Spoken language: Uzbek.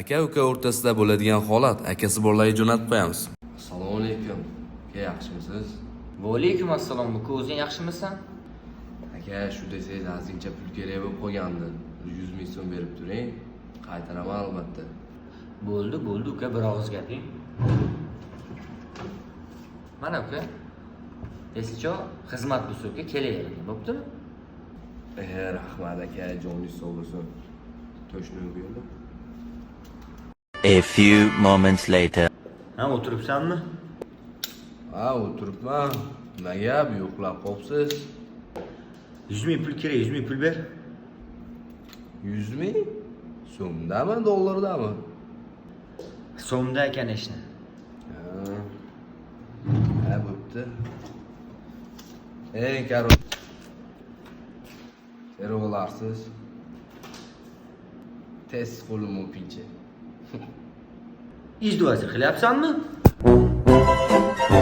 Aka uka o'rtasida bo'ladigan holat, akasi borlarga jo'natib qo'yamiz. Assalomu alaykum. Aka, yaxshimisiz? Va alaykum assalom. Buku o'zing yaxshimisan? Aka, shu desangiz ozgincha pul kerak bo'lib qolgandi. 100 ming so'm berib turing. Qaytaraman albatta. Bo'ldi uka, bir og'iz gaping. Mana uka. Esicho, xizmat bo'lsa uka kelayvering, bo'ptimi? Rahmat aka, joningiz sog' bo'lsin. To'shni berdim. A few moments later. Ha, o'tiribsanmi? Ha, o'tiribman. Nima gap, yo'qlab qolibsiz? 100 ming pul kerak, 100 ming pul ber. 100 ming? So'mdami, dollardami? So'mda ekan ishni. Ha, bo'pti. Ey, karo. Serolarsiz. Tez qo'lim o'pincha. Izduvasi qilyapsanmi?